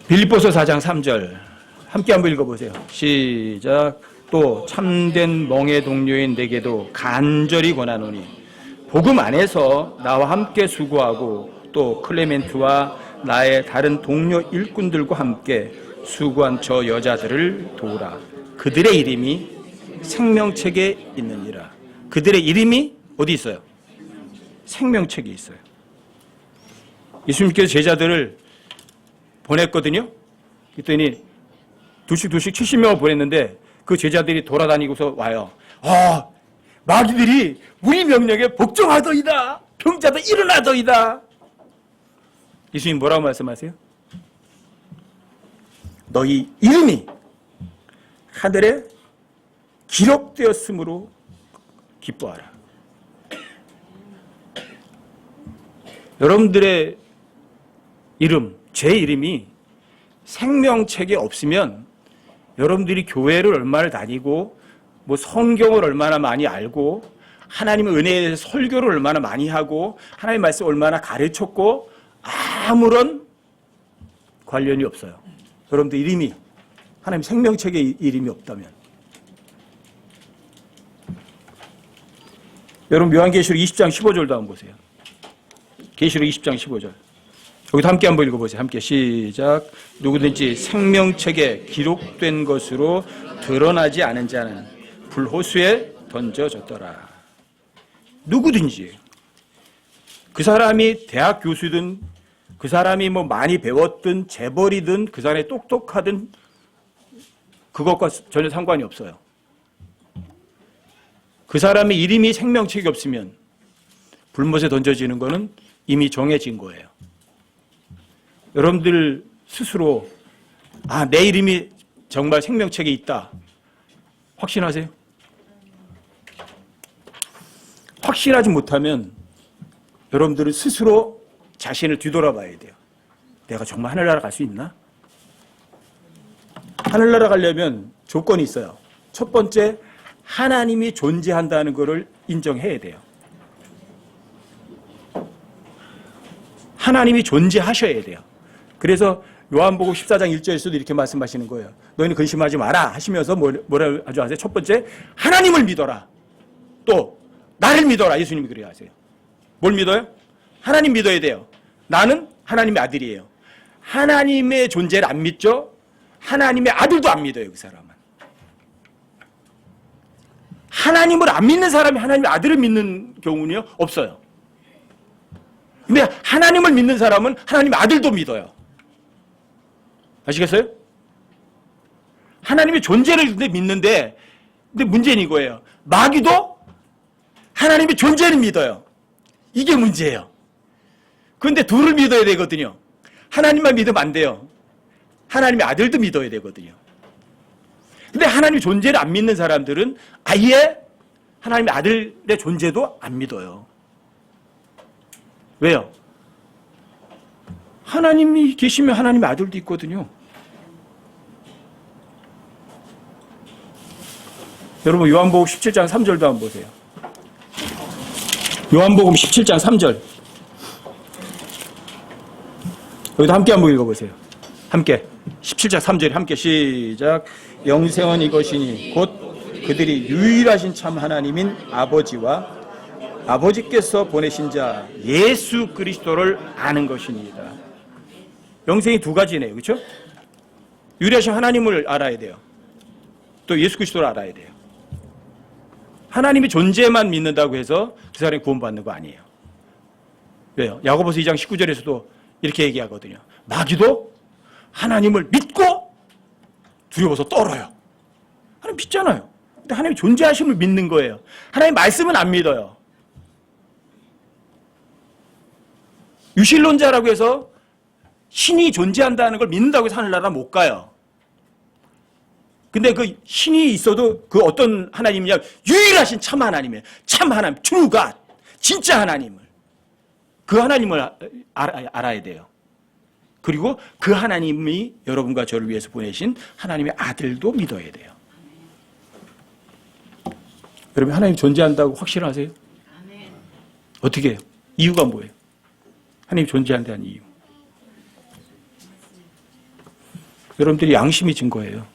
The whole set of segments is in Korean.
빌립보서 4장 3절 함께 한번 읽어보세요. 시작. 또 참된 멍의 동료인 내게도 간절히 권하노니 복음 안에서 나와 함께 수고하고 또 클레멘트와 나의 다른 동료 일꾼들과 함께 수고한 저 여자들을 도우라. 그들의 이름이 생명책에 있느니라. 그들의 이름이 어디 있어요? 생명책에 있어요. 예수님께서 제자들을 보냈거든요. 그랬더니 둘씩 70명을 보냈는데 그 제자들이 돌아다니고서 와요. 마귀들이 우리 명령에 복종하더이다. 병자도 일어나더이다. 예수님 뭐라고 말씀하세요? 너희 이름이 하늘에 기록되었으므로 기뻐하라. 여러분들의 이름, 제 이름이 생명책에 없으면 여러분들이 교회를 얼마나 다니고 뭐 성경을 얼마나 많이 알고 하나님의 은혜에 대해서 설교를 얼마나 많이 하고 하나님의 말씀을 얼마나 가르쳤고 아무런 관련이 없어요. 여러분들 이름이 하나님 생명책에 이름이 없다면. 여러분 요한계시록 20장 15절도 한번 보세요. 계시록 20장 15절. 여기도 함께 한번 읽어보세요. 함께 시작. 누구든지 생명책에 기록된 것으로 드러나지 않은 자는 불호수에 던져졌더라. 누구든지 그 사람이 대학 교수든 그 사람이 뭐 많이 배웠든 재벌이든 그 사람이 똑똑하든 그것과 전혀 상관이 없어요. 그 사람의 이름이 생명책이 없으면 불못에 던져지는 거는 이미 정해진 거예요. 여러분들 스스로 내 이름이 정말 생명책에 있다. 확신하세요? 확신하지 못하면 여러분들은 스스로 자신을 뒤돌아봐야 돼요. 내가 정말 하늘나라 갈 수 있나? 하늘나라 가려면 조건이 있어요. 첫 번째, 하나님이 존재한다는 것을 인정해야 돼요. 하나님이 존재하셔야 돼요. 그래서 요한복음 14장 1절에서도 이렇게 말씀하시는 거예요. 너희는 근심하지 마라 하시면서 뭐라 하죠 아세요? 첫 번째, 하나님을 믿어라. 또 나를 믿어라. 예수님이 그래야 하세요. 뭘 믿어요? 하나님 믿어야 돼요. 나는 하나님의 아들이에요. 하나님의 존재를 안 믿죠? 하나님의 아들도 안 믿어요. 그 사람은. 하나님을 안 믿는 사람이 하나님의 아들을 믿는 경우는요? 없어요. 근데 하나님을 믿는 사람은 하나님의 아들도 믿어요. 아시겠어요? 하나님의 존재를 믿는데 근데 문제는 이거예요. 마귀도 하나님의 존재를 믿어요. 이게 문제예요. 그런데 둘을 믿어야 되거든요. 하나님만 믿으면 안 돼요. 하나님의 아들도 믿어야 되거든요. 근데 하나님의 존재를 안 믿는 사람들은 아예 하나님의 아들의 존재도 안 믿어요. 왜요? 하나님이 계시면 하나님의 아들도 있거든요. 여러분 요한복음 17장 3절도 한번 보세요. 요한복음 17장 3절. 여기도 함께 한번 읽어보세요. 함께 17장 3절 함께 시작. 영생은 이것이니 곧 그들이 유일하신 참 하나님인 아버지와 아버지께서 보내신 자 예수 그리스도를 아는 것입니다. 영생이 두 가지네요. 그렇죠? 유일하신 하나님을 알아야 돼요. 또 예수 그리스도를 알아야 돼요. 하나님의 존재만 믿는다고 해서 그 사람이 구원받는 거 아니에요. 왜요? 야고보서 2장 19절에서도 이렇게 얘기하거든요. 마귀도 하나님을 믿고 두려워서 떨어요. 하나님 믿잖아요. 근데 하나님의 존재하심을 믿는 거예요. 하나님의 말씀은 안 믿어요. 유실론자라고 해서 신이 존재한다는 걸 믿는다고 해서 하늘나라 못 가요. 근데 그 신이 있어도 그 어떤 하나님이냐? 유일하신 참 하나님이에요. 참 하나님, true God. 진짜 하나님을. 그 하나님을 알아야 돼요. 그리고 그 하나님이 여러분과 저를 위해서 보내신 하나님의 아들도 믿어야 돼요. 여러분 하나님 존재한다고 확실하세요? 어떻게 해요? 이유가 뭐예요? 하나님 존재한다는 이유. 여러분들이 양심이 증거예요.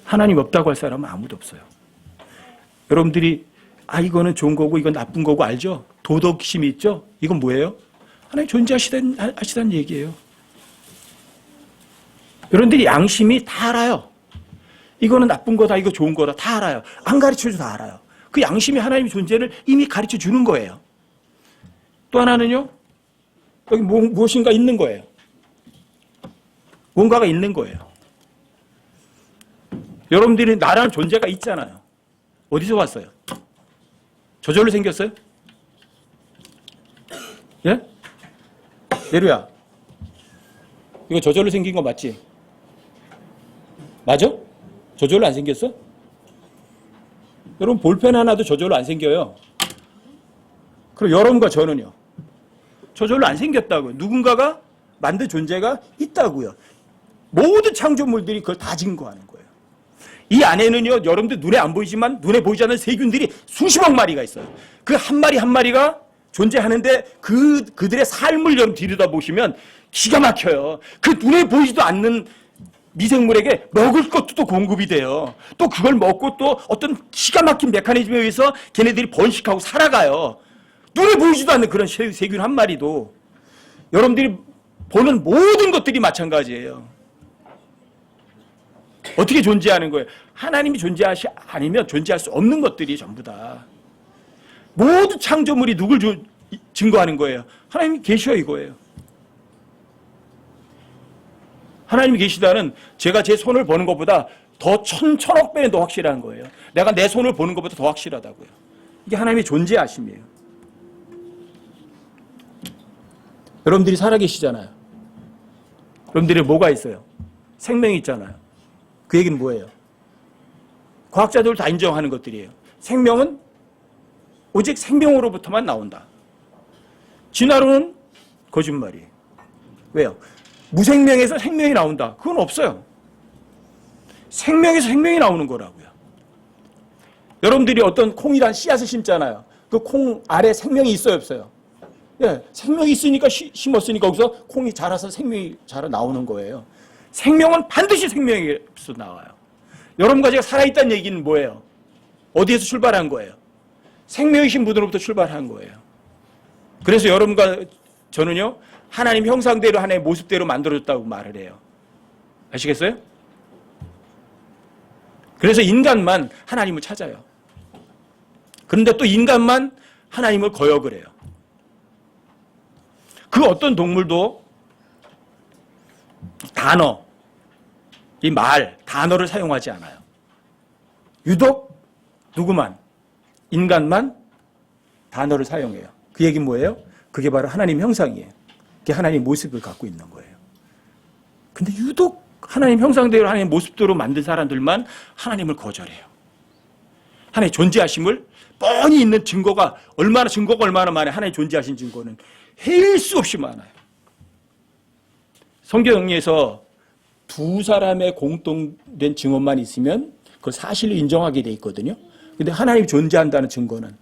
하나님 없다고 할 사람은 아무도 없어요. 여러분들이 이거는 좋은 거고 이건 나쁜 거고 알죠? 도덕심이 있죠? 이건 뭐예요? 하나님 존재하시다는 얘기예요. 여러분들이 양심이 다 알아요. 이거는 나쁜 거다, 이거 좋은 거다 다 알아요. 안 가르쳐줘도 다 알아요. 그 양심이 하나님의 존재를 이미 가르쳐 주는 거예요. 또 하나는요, 여기 무엇인가 있는 거예요. 뭔가가 있는 거예요. 여러분들이 나라는 존재가 있잖아요. 어디서 왔어요? 저절로 생겼어요? 예? 예루야, 이거 저절로 생긴 거 맞지? 맞아? 저절로 안 생겼어? 여러분 볼펜 하나도 저절로 안 생겨요. 그럼 여러분과 저는요? 저절로 안 생겼다고요. 누군가가 만든 존재가 있다고요. 모든 창조물들이 그걸 다 증거하는 거예요. 이 안에는요, 여러분들 눈에 안 보이지만 눈에 보이지 않는 세균들이 수십억 마리가 있어요. 그 한 마리 한 마리가 존재하는데 그들의 삶을 여러분 들여다보시면 기가 막혀요. 그 눈에 보이지도 않는 미생물에게 먹을 것도 또 공급이 돼요. 또 그걸 먹고 또 어떤 기가 막힌 메커니즘에 의해서 걔네들이 번식하고 살아가요. 눈에 보이지도 않는 그런 세균 한 마리도. 여러분들이 보는 모든 것들이 마찬가지예요. 어떻게 존재하는 거예요? 하나님이 존재하시 아니면 존재할 수 없는 것들이 전부 다. 모든 창조물이 누굴 증거하는 거예요? 하나님이 계셔 이거예요. 하나님이 계시다는 제가 제 손을 보는 것보다 더 천억 배는 더 확실한 거예요. 내가 내 손을 보는 것보다 더 확실하다고요. 이게 하나님의 존재하심이에요. 여러분들이 살아계시잖아요. 여러분들이 뭐가 있어요? 생명이 있잖아요. 그 얘기는 뭐예요? 과학자들 다 인정하는 것들이에요. 생명은 오직 생명으로부터만 나온다. 진화론은 거짓말이에요. 왜요? 무생명에서 생명이 나온다. 그건 없어요. 생명에서 생명이 나오는 거라고요. 여러분들이 어떤 콩이란 씨앗을 심잖아요. 그 콩 아래 생명이 있어요, 없어요? 예, 생명이 있으니까 심었으니까 거기서 콩이 자라서 생명이 자라 나오는 거예요. 생명은 반드시 생명에서 나와요. 여러분과 제가 살아있다는 얘기는 뭐예요? 어디에서 출발한 거예요? 생명이신 분으로부터 출발한 거예요. 그래서 여러분과 저는요, 하나님 형상대로 하나님의 모습대로 만들어졌다고 말을 해요. 아시겠어요? 그래서 인간만 하나님을 찾아요. 그런데 또 인간만 하나님을 거역을 해요. 그 어떤 동물도 단어, 이 말, 단어를 사용하지 않아요. 유독 누구만, 인간만 단어를 사용해요. 그 얘기는 뭐예요? 그게 바로 하나님 형상이에요. 그게 하나님 모습을 갖고 있는 거예요. 근데 유독 하나님 형상대로 하나님 모습대로 만든 사람들만 하나님을 거절해요. 하나님의 존재하심을 뻔히 있는 증거가 얼마나 많아요. 하나님 존재하신 증거는 헬 수 없이 많아요. 성경에서 두 사람의 공통된 증언만 있으면 그걸 사실로 인정하게 돼 있거든요. 근데 하나님이 존재한다는 증거는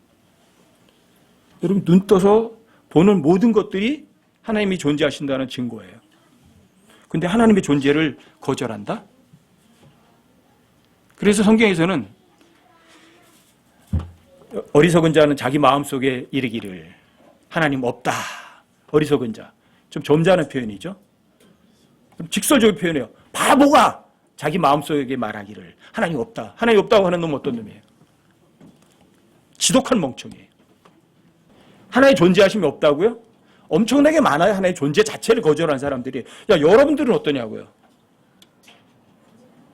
여러분 눈 떠서 보는 모든 것들이 하나님이 존재하신다는 증거예요. 근데 하나님의 존재를 거절한다? 그래서 성경에서는 어리석은 자는 자기 마음속에 이르기를 하나님 없다. 어리석은 자. 좀 점잖은 표현이죠. 직설적인 표현이에요. 바보가 자기 마음속에 말하기를 하나님 없다. 하나님 없다고 하는 놈은 어떤 놈이에요? 지독한 멍청이에요. 하나의 존재하심이 없다고요? 엄청나게 많아요. 하나의 존재 자체를 거절한 사람들이. 야, 여러분들은 어떠냐고요?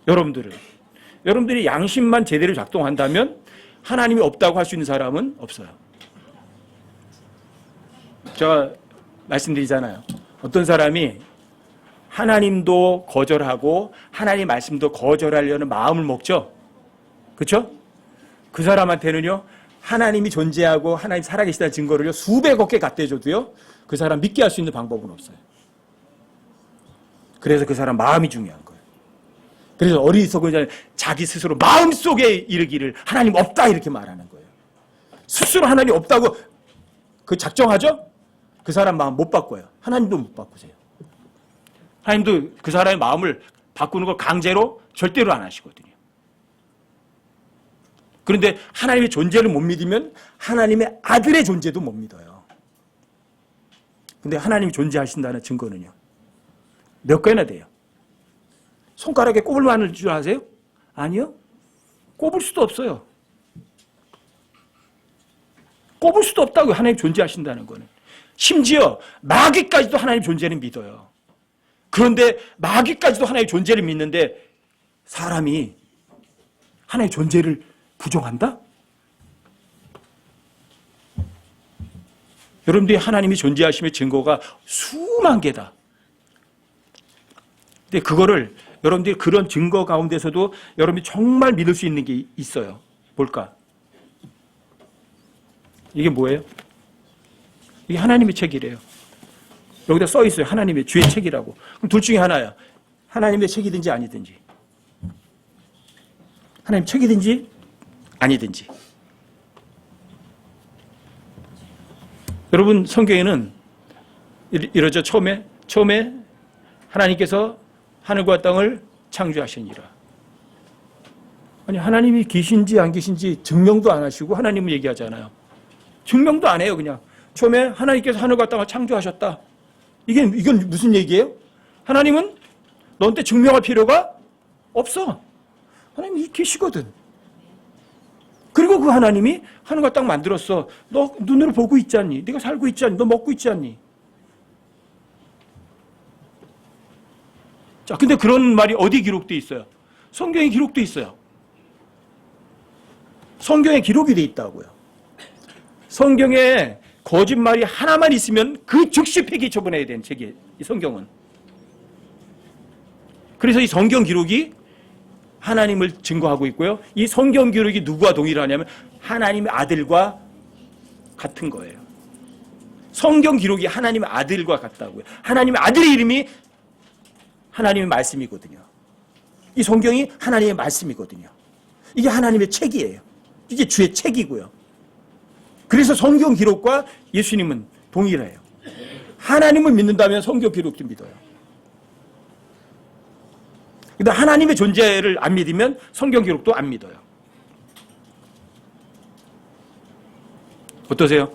여러분들이 양심만 제대로 작동한다면 하나님이 없다고 할 수 있는 사람은 없어요. 제가 말씀드리잖아요. 어떤 사람이 하나님도 거절하고 하나님 말씀도 거절하려는 마음을 먹죠. 그렇죠? 그 사람한테는요. 하나님이 존재하고 하나님 살아계시다는 증거를요. 수백억 개 갖다 줘도요. 그 사람 믿게 할 수 있는 방법은 없어요. 그래서 그 사람 마음이 중요한 거예요. 그래서 어리석은 자는 자기 스스로 마음속에 이르기를 하나님 없다 이렇게 말하는 거예요. 스스로 하나님 없다고 그 작정하죠? 그 사람 마음 못 바꿔요. 하나님도 못 바꾸세요. 하나님도 그 사람의 마음을 바꾸는 걸 강제로 절대로 안 하시거든요. 그런데 하나님의 존재를 못 믿으면 하나님의 아들의 존재도 못 믿어요. 근데 하나님이 존재하신다는 증거는요, 몇 개나 돼요? 손가락에 꼽을 만할 줄 아세요? 아니요. 꼽을 수도 없어요. 꼽을 수도 없다고요. 하나님 존재하신다는 거는. 심지어 마귀까지도 하나님 존재를 믿어요. 그런데 마귀까지도 하나님 존재를 믿는데 사람이 하나님 존재를 부정한다? 여러분들이 하나님이 존재하심의 증거가 수만 개다. 근데 그거를 여러분들이 그런 증거 가운데서도 여러분이 정말 믿을 수 있는 게 있어요. 뭘까? 이게 뭐예요? 이게 하나님의 책이래요. 여기다 써 있어요. 하나님의 주의 책이라고. 그럼 둘 중에 하나야. 하나님의 책이든지 아니든지. 하나님 책이든지 아니든지. 여러분 성경에는 이러죠. 처음에 하나님께서 하늘과 땅을 창조하시니라. 아니 하나님이 계신지 안 계신지 증명도 안 하시고 하나님은 얘기하잖아요. 증명도 안 해요. 그냥 처음에 하나님께서 하늘과 땅을 창조하셨다. 이건 무슨 얘기예요? 하나님은 너한테 증명할 필요가 없어. 하나님이 계시거든. 그리고 그 하나님이 하늘과 땅 만들었어. 너 눈으로 보고 있지 않니? 네가 살고 있지 않니? 너 먹고 있지 않니? 자, 근데 그런 말이 어디 기록되어 있어요? 성경에 기록되어 있어요. 성경에 기록이 되어 있다고요. 성경에 거짓말이 하나만 있으면 그 즉시 폐기 처분해야 되는 책이에요. 이 성경은. 그래서 이 성경 기록이 하나님을 증거하고 있고요. 이 성경 기록이 누구와 동일하냐면 하나님의 아들과 같은 거예요. 성경 기록이 하나님의 아들과 같다고요. 하나님의 아들의 이름이 하나님의 말씀이거든요. 이 성경이 하나님의 말씀이거든요. 이게 하나님의 책이에요. 이게 주의 책이고요. 그래서 성경 기록과 예수님은 동일해요. 하나님을 믿는다면 성경 기록도 믿어요. 근데 하나님의 존재를 안 믿으면 성경 기록도 안 믿어요. 어떠세요?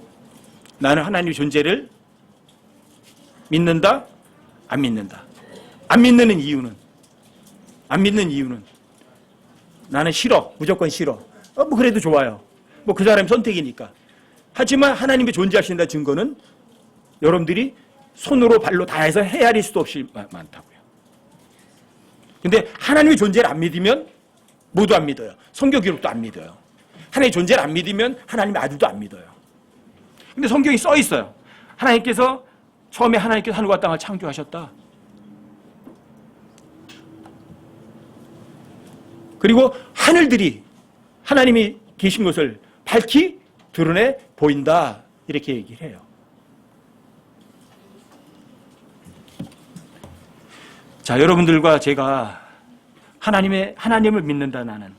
나는 하나님의 존재를 믿는다? 안 믿는다? 안 믿는 이유는 나는 싫어. 무조건 싫어. 뭐 그래도 좋아요. 뭐 그 사람의 선택이니까. 하지만 하나님의 존재하신다는 증거는 여러분들이 손으로 발로 다 해서 헤아릴 수도 없이 많다고요. 근데 하나님의 존재를 안 믿으면 모두 안 믿어요. 성경 기록도 안 믿어요. 하나님의 존재를 안 믿으면 하나님의 아들도 안 믿어요. 근데 성경이 써 있어요. 처음에 하나님께서 하늘과 땅을 창조하셨다. 그리고 하늘들이 하나님이 계신 것을 밝히 드러내 보인다. 이렇게 얘기를 해요. 자, 여러분들과 제가 하나님을 믿는다, 나는.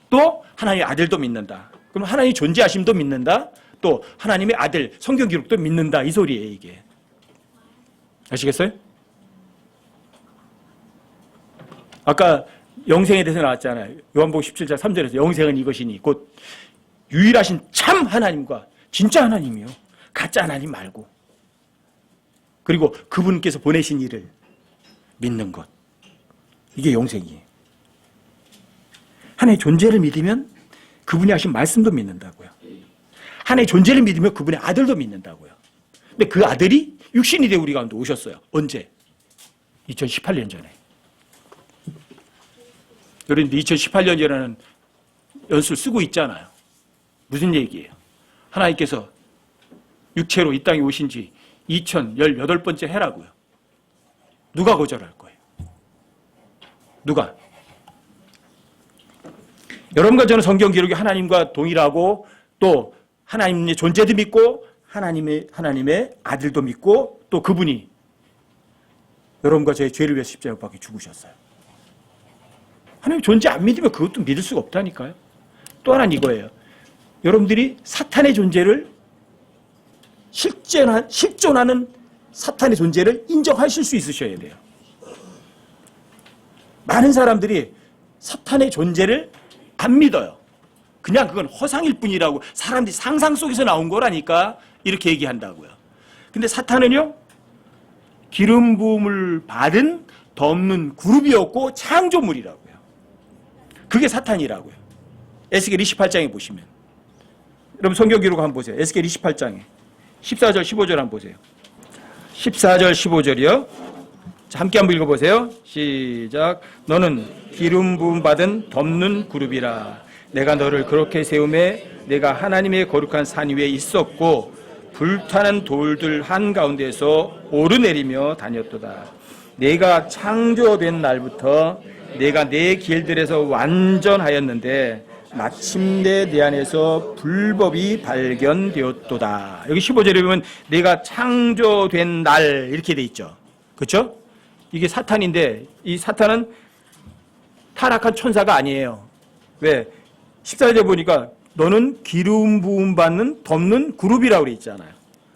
또 하나님의 아들도 믿는다. 그럼 하나님의 존재하심도 믿는다. 또 하나님의 아들, 성경 기록도 믿는다. 이 소리예요, 이게. 아시겠어요? 아까 영생에 대해서 나왔잖아요. 요한복음 17장 3절에서 영생은 이것이니 곧 유일하신 참 하나님과 진짜 하나님이요. 가짜 하나님 말고. 그리고 그분께서 보내신 이를 믿는 것. 이게 영생이에요. 하나님의 존재를 믿으면 그분이 하신 말씀도 믿는다고요. 하나님의 존재를 믿으면 그분의 아들도 믿는다고요. 근데 그 아들이 육신이 되어 우리 가운데 오셨어요. 언제? 2018년 전에. 여러분들 2018년 전에는 연수를 쓰고 있잖아요. 무슨 얘기예요? 하나님께서 육체로 이 땅에 오신 지 2018번째 해라고요. 누가 거절할 거예요? 누가? 여러분과 저는 성경 기록이 하나님과 동일하고 또 하나님의 존재도 믿고 하나님의 아들도 믿고 또 그분이 여러분과 저의 죄를 위해서 십자가에 못 박혀 죽으셨어요. 하나님 존재 안 믿으면 그것도 믿을 수가 없다니까요. 또 하나는 이거예요. 여러분들이 사탄의 존재를 실존하는 사탄의 존재를 인정하실 수 있으셔야 돼요. 많은 사람들이 사탄의 존재를 안 믿어요. 그냥 그건 허상일 뿐이라고, 사람들이 상상 속에서 나온 거라니까 이렇게 얘기한다고요. 근데 사탄은요, 기름 부음을 받은 덮는 그룹이었고 창조물이라고요. 그게 사탄이라고요. 에스겔 28장에 보시면, 여러분 성경 기록 한번 보세요. 에스겔 28장에 14절 15절 한번 보세요. 14절 15절이요. 자, 함께 한번 읽어보세요. 시작. 너는 기름 부음 받은 덮는 그룹이라. 내가 너를 그렇게 세우매 내가 하나님의 거룩한 산 위에 있었고 불타는 돌들 한가운데서 오르내리며 다녔도다. 내가 창조된 날부터 내가 내 길들에서 완전하였는데 마침내 내 안에서 불법이 발견되었도다. 여기 15절에 보면 내가 창조된 날 이렇게 돼 있죠. 그렇죠? 이게 사탄인데 이 사탄은 타락한 천사가 아니에요. 왜? 14절에 보니까 너는 기름 부음 받는 덮는 그룹이라고 그래 있잖아요.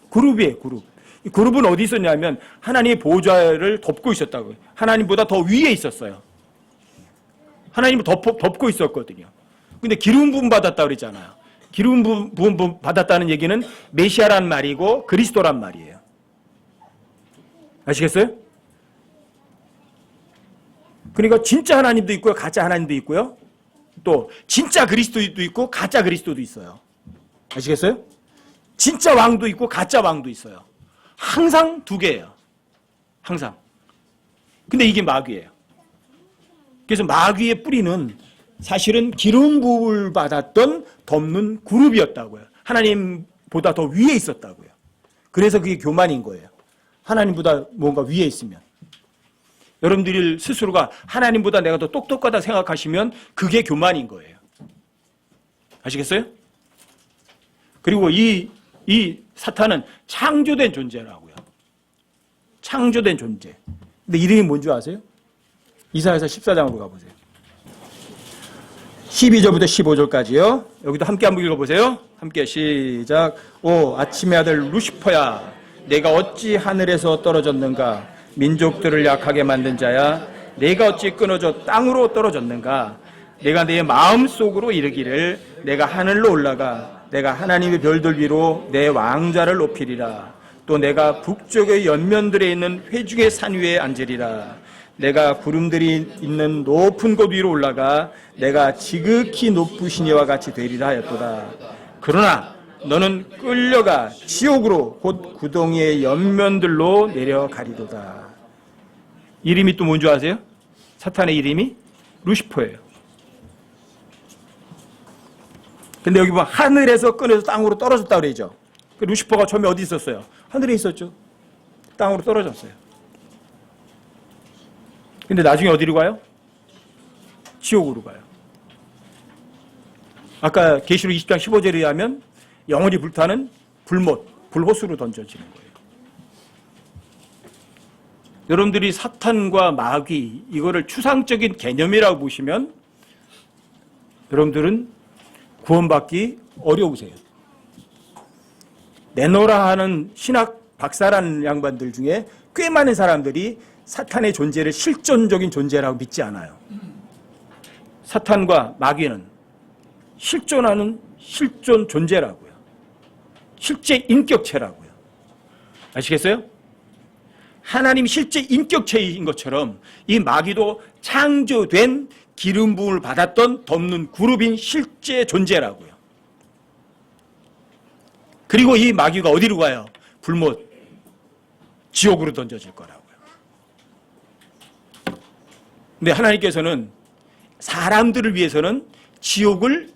그룹이에요, 그룹. 이 그룹은 어디 있었냐면 하나님의 보좌를 덮고 있었다고요. 하나님보다 더 위에 있었어요. 하나님을 덮고 있었거든요. 근데 기름 부음 받았다고 그랬잖아요. 기름 부음 받았다는 얘기는 메시아란 말이고 그리스도란 말이에요. 아시겠어요? 그러니까 진짜 하나님도 있고요, 가짜 하나님도 있고요. 또 진짜 그리스도도 있고 가짜 그리스도도 있어요. 아시겠어요? 진짜 왕도 있고 가짜 왕도 있어요. 항상 두 개예요. 항상. 근데 이게 마귀예요. 그래서 마귀의 뿌리는 사실은 기름 부음을 받았던 덮는 그룹이었다고요. 하나님보다 더 위에 있었다고요. 그래서 그게 교만인 거예요. 하나님보다 뭔가 위에 있으면. 여러분들이 스스로가 하나님보다 내가 더 똑똑하다 생각하시면 그게 교만인 거예요. 아시겠어요? 그리고 이 사탄은 창조된 존재라고요. 창조된 존재. 근데 이름이 뭔지 아세요? 이사야서 14장으로 가보세요. 12절부터 15절까지요. 여기도 함께 한번 읽어보세요. 함께 시작. 오 아침의 아들 루시퍼야, 내가 어찌 하늘에서 떨어졌는가? 민족들을 약하게 만든 자야, 내가 어찌 끊어져 땅으로 떨어졌는가? 내가 내 마음속으로 이르기를 내가 하늘로 올라가 내가 하나님의 별들 위로 내 왕자를 높이리라. 또 내가 북쪽의 연면들에 있는 회중의 산 위에 앉으리라. 내가 구름들이 있는 높은 곳 위로 올라가 내가 지극히 높으신 이와 같이 되리라 하였도다. 그러나 너는 끌려가 지옥으로 곧 구덩이의 연면들로 내려가리도다. 이름이 또 뭔지 아세요? 사탄의 이름이 루시퍼예요. 근데 여기 보면 하늘에서 끊어서 땅으로 떨어졌다고 그러죠. 그 루시퍼가 처음에 어디 있었어요? 하늘에 있었죠. 땅으로 떨어졌어요. 근데 나중에 어디로 가요? 지옥으로 가요. 아까 계시록 20장 15절에 의하면 영원히 불타는 불호수로 던져지는 거예요. 여러분들이 사탄과 마귀 이거를 추상적인 개념이라고 보시면 여러분들은 구원받기 어려우세요. 내노라 하는 신학 박사라는 양반들 중에 꽤 많은 사람들이 사탄의 존재를 실존적인 존재라고 믿지 않아요. 사탄과 마귀는 실존하는 실존 존재라고요. 실제 인격체라고요. 아시겠어요? 하나님이 실제 인격체인 것처럼 이 마귀도 창조된 기름 부음을 받았던 덮는 그룹인 실제 존재라고요. 그리고 이 마귀가 어디로 가요? 불못 지옥으로 던져질 거라고요. 근데 하나님께서는 사람들을 위해서는 지옥을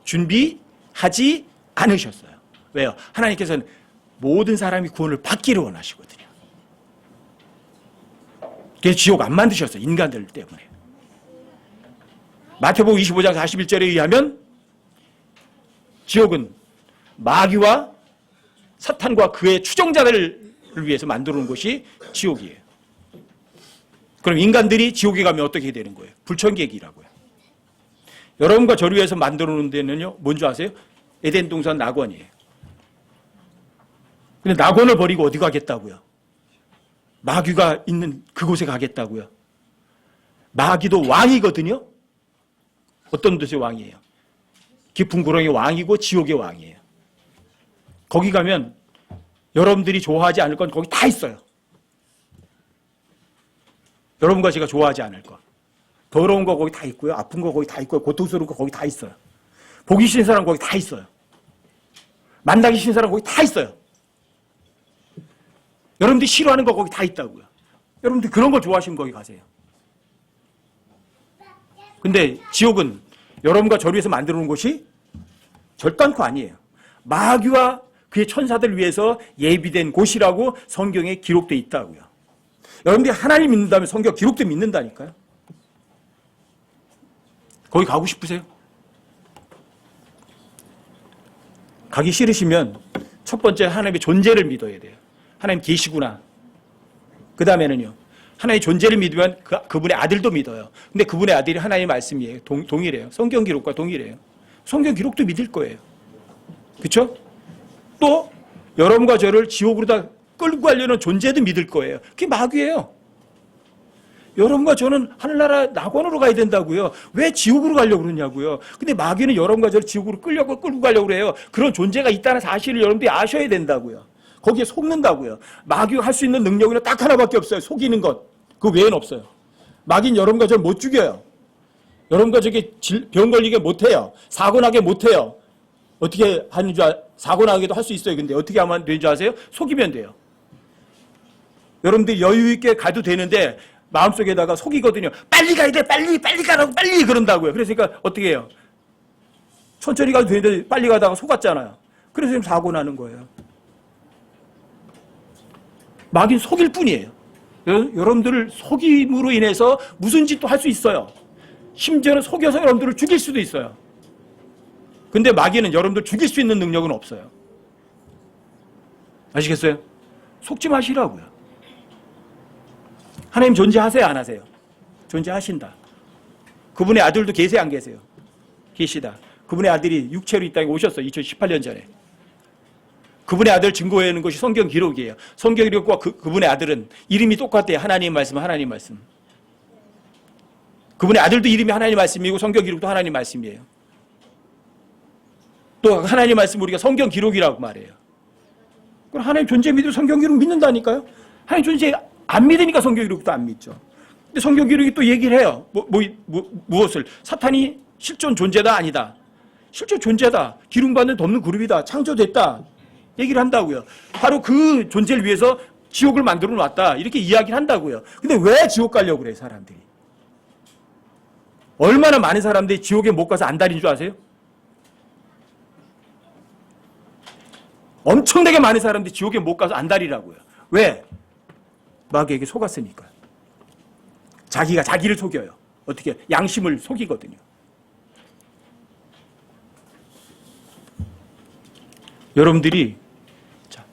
준비하지 않으셨어요. 왜요? 하나님께서는 모든 사람이 구원을 받기를 원하시거든요. 그래서 지옥 안 만드셨어요. 인간들 때문에. 마태복음 25장 41절에 의하면 지옥은 마귀와 사탄과 그의 추종자들을 위해서 만들어 놓은 것이 지옥이에요. 그럼 인간들이 지옥에 가면 어떻게 되는 거예요? 불천객이라고요. 여러분과 저를 위해서 만들어 놓은 데는요, 뭔지 아세요? 에덴 동산 낙원이에요. 근데 낙원을 버리고 어디 가겠다고요? 마귀가 있는 그곳에 가겠다고요. 마귀도 왕이거든요. 어떤 뜻의 왕이에요? 깊은 구렁이의 왕이고 지옥의 왕이에요. 거기 가면 여러분들이 좋아하지 않을 건 거기 다 있어요. 여러분과 제가 좋아하지 않을 것. 더러운 거 거기 다 있고요. 아픈 거 거기 다 있고요. 고통스러운 거 거기 다 있어요. 보기 싫은 사람 거기 다 있어요. 만나기 싫은 사람 거기 다 있어요. 여러분들이 싫어하는 거 거기 다 있다고요. 여러분들 그런 걸 좋아하시면 거기 가세요. 근데 지옥은 여러분과 저를 위해서 만들어 놓은 곳이 절단코 아니에요. 마귀와 그의 천사들을 위해서 예비된 곳이라고 성경에 기록되어 있다고요. 여러분들이 하나님 믿는다면 성경 기록도 믿는다니까요. 거기 가고 싶으세요? 가기 싫으시면 첫 번째 하나님의 존재를 믿어야 돼요. 하나님 계시구나. 그 다음에는요. 하나님의 존재를 믿으면 그분의 아들도 믿어요. 근데 그분의 아들이 하나님의 말씀이에요. 동일해요. 성경 기록과 동일해요. 성경 기록도 믿을 거예요. 그렇죠? 또 여러분과 저를 지옥으로 다 끌고 가려는 존재도 믿을 거예요. 그게 마귀예요. 여러분과 저는 하늘나라 낙원으로 가야 된다고요. 왜 지옥으로 가려고 그러냐고요. 근데 마귀는 여러분과 저를 지옥으로 끌고 가려고 그래요. 그런 존재가 있다는 사실을 여러분들이 아셔야 된다고요. 거기에 속는다고요. 마귀가 할 수 있는 능력은 딱 하나밖에 없어요. 속이는 것. 그 외에는 없어요. 마귀는 여러분과 저를 못 죽여요. 여러분과 저게 병 걸리게 못해요. 사고 나게 못해요. 어떻게 하는 줄 사고 나게도 할 수 있어요. 근데 어떻게 하면 되는 줄 아세요? 속이면 돼요. 여러분들이 여유 있게 가도 되는데 마음속에다가 속이거든요. 빨리 가야 돼. 빨리 가라고 빨리 그런다고요. 그러니까 어떻게 해요? 천천히 가도 되는데 빨리 가다가 속았잖아요. 그래서 지금 사고 나는 거예요. 마귀는 속일 뿐이에요. 여러분들을 속임으로 인해서 무슨 짓도 할 수 있어요. 심지어는 속여서 여러분들을 죽일 수도 있어요. 근데 마귀는 여러분들 죽일 수 있는 능력은 없어요. 아시겠어요? 속지 마시라고요. 하나님 존재하세요, 안 하세요? 존재하신다. 그분의 아들도 계세요, 안 계세요? 계시다. 그분의 아들이 육체로 이 땅에 오셨어요. 2018년 전에. 그분의 아들 증거하는 것이 성경 기록이에요. 성경 기록과 그분의 아들은 이름이 똑같아요. 하나님 말씀, 하나님 말씀. 그분의 아들도 이름이 하나님 말씀이고 성경 기록도 하나님 말씀이에요. 또 하나님 말씀 우리가 성경 기록이라고 말해요. 그럼 하나님 존재 믿으면 성경 기록 믿는다니까요. 하나님 존재 안 믿으니까 성경 기록도 안 믿죠. 근데 성경 기록이 또 얘기를 해요. 무엇을? 사탄이 실존 존재다 아니다. 실존 존재다. 기름받는 덮는 그룹이다. 창조됐다. 얘기를 한다고요. 바로 그 존재를 위해서 지옥을 만들어 놨다. 이렇게 이야기를 한다고요. 근데 왜 지옥 가려고 그래요, 사람들이? 얼마나 많은 사람들이 지옥에 못 가서 안달인 줄 아세요? 엄청나게 많은 사람들이 지옥에 못 가서 안달이라고요. 왜? 마귀에게 속았으니까. 자기가 자기를 속여요. 어떻게? 양심을 속이거든요. 여러분들이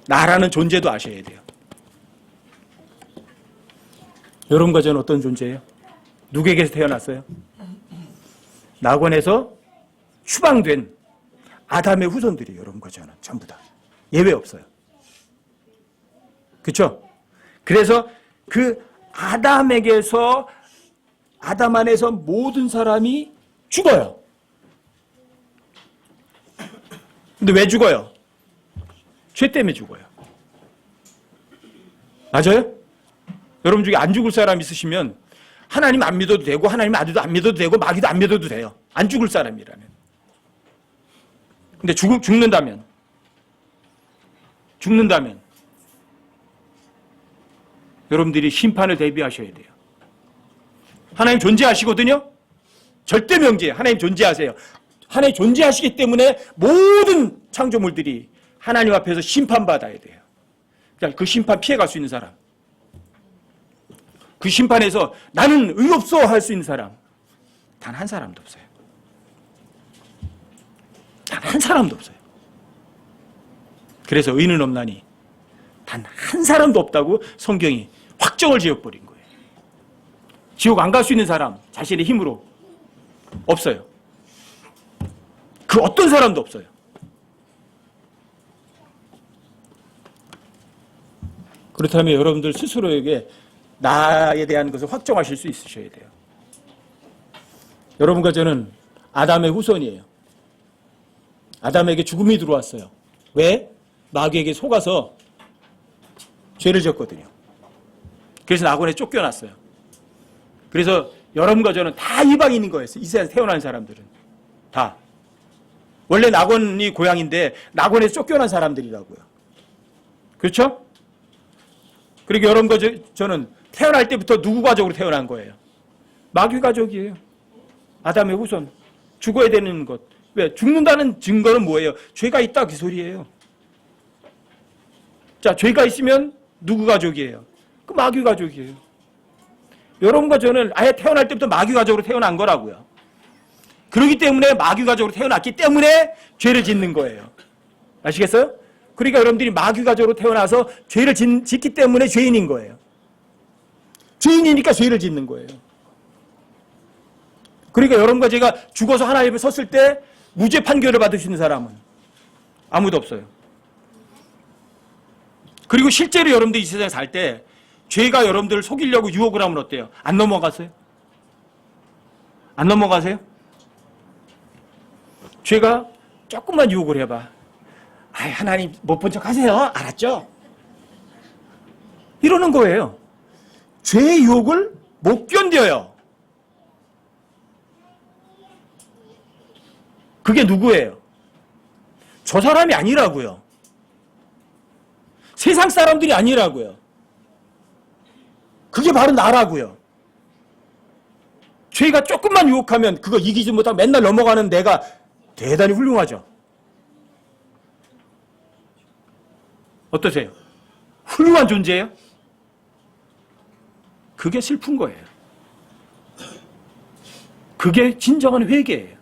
나라는 존재도 아셔야 돼요. 여러분과 저는 어떤 존재예요? 누구에게서 태어났어요? 낙원에서 추방된 아담의 후손들이에요. 여러분과 저는 전부 다. 예외 없어요. 그렇죠? 그래서 그 아담 안에서 모든 사람이 죽어요. 근데 왜 죽어요? 죄 때문에 죽어요. 맞아요? 여러분 중에 안 죽을 사람 있으시면 하나님 안 믿어도 되고 하나님 아들도 안 믿어도 되고 마귀도 안 믿어도 돼요. 안 죽을 사람이라면. 근데 죽는다면 여러분들이 심판을 대비하셔야 돼요. 하나님 존재하시거든요. 절대 명제예요. 하나님 존재하세요. 하나님 존재하시기 때문에 모든 창조물들이 하나님 앞에서 심판받아야 돼요. 그러니까 그 심판 피해갈 수 있는 사람. 그 심판에서 나는 의 없어 할 수 있는 사람. 단 한 사람도 없어요. 단 한 사람도 없어요. 그래서 의는 없나니 단 한 사람도 없다고 성경이 확정을 지어버린 거예요. 지옥 안 갈 수 있는 사람 자신의 힘으로 없어요. 그 어떤 사람도 없어요. 그렇다면 여러분들 스스로에게 나에 대한 것을 확정하실 수 있으셔야 돼요. 여러분과 저는 아담의 후손이에요. 아담에게 죽음이 들어왔어요. 왜? 마귀에게 속아서 죄를 졌거든요. 그래서 낙원에 쫓겨났어요. 그래서 여러분과 저는 다 이방인인 거예요. 이 세상에 태어난 사람들은 다. 원래 낙원이 고향인데 낙원에서 쫓겨난 사람들이라고요. 그렇죠? 그리고 여러분과 저는 태어날 때부터 누구 가족으로 태어난 거예요? 마귀 가족이에요. 아담의 후손. 죽어야 되는 것. 왜? 죽는다는 증거는 뭐예요? 죄가 있다 그 소리예요. 자, 죄가 있으면 누구 가족이에요? 그 마귀 가족이에요. 여러분과 저는 아예 태어날 때부터 마귀 가족으로 태어난 거라고요. 그렇기 때문에 마귀 가족으로 태어났기 때문에 죄를 짓는 거예요. 아시겠어요? 그러니까 여러분들이 마귀 가족으로 태어나서 죄를 짓기 때문에 죄인인 거예요. 죄인이니까 죄를 짓는 거예요. 그러니까 여러분과 제가 죽어서 하나님 앞에 섰을 때 무죄 판결을 받을 수 있는 사람은 아무도 없어요. 그리고 실제로 여러분들이 이 세상에 살 때 죄가 여러분들을 속이려고 유혹을 하면 어때요? 안 넘어가세요? 안 넘어가세요? 죄가 조금만 유혹을 해봐. 아이, 하나님 못 본 척 하세요. 알았죠? 이러는 거예요. 죄의 유혹을 못 견뎌요. 그게 누구예요? 저 사람이 아니라고요. 세상 사람들이 아니라고요. 그게 바로 나라고요. 죄가 조금만 유혹하면 그거 이기지 못하고 맨날 넘어가는 내가 대단히 훌륭하죠. 어떠세요? 훌륭한 존재예요? 그게 슬픈 거예요. 그게 진정한 회개예요.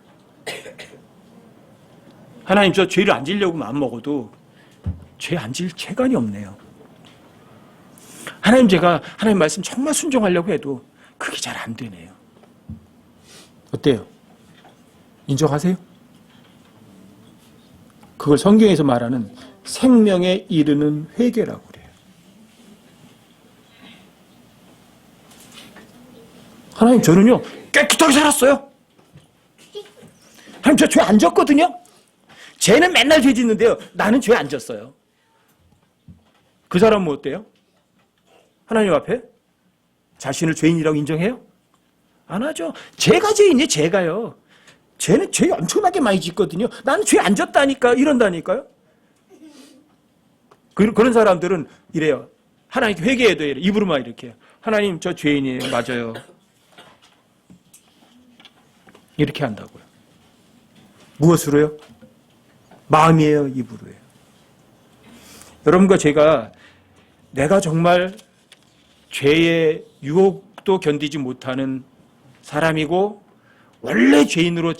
하나님, 저 죄를 안 지려고 마음먹어도 죄 안 질 체간이 없네요. 하나님, 제가 하나님 말씀 정말 순종하려고 해도 그게 잘 안 되네요. 어때요? 인정하세요? 그걸 성경에서 말하는 생명에 이르는 회개라고 그래요. 하나님, 저는요 깨끗하게 살았어요. 하나님, 저 죄 안 졌거든요. 쟤는 맨날 죄 짓는데요, 나는 죄 안 졌어요. 그 사람은 어때요? 하나님 앞에 자신을 죄인이라고 인정해요? 안 하죠. 제가 죄인이에요. 제가요. 쟤는 죄 엄청나게 많이 짓거든요. 나는 죄 안 졌다니까. 이런다니까요. 그런 사람들은 이래요. 하나님께 회개해도 이래. 입으로만 이렇게 해요. 하나님, 저 죄인이에요. 맞아요. 이렇게 한다고요. 무엇으로요? 마음이에요, 입으로요. 여러분과 제가 내가 정말 죄의 유혹도 견디지 못하는 사람이고 원래 죄인으로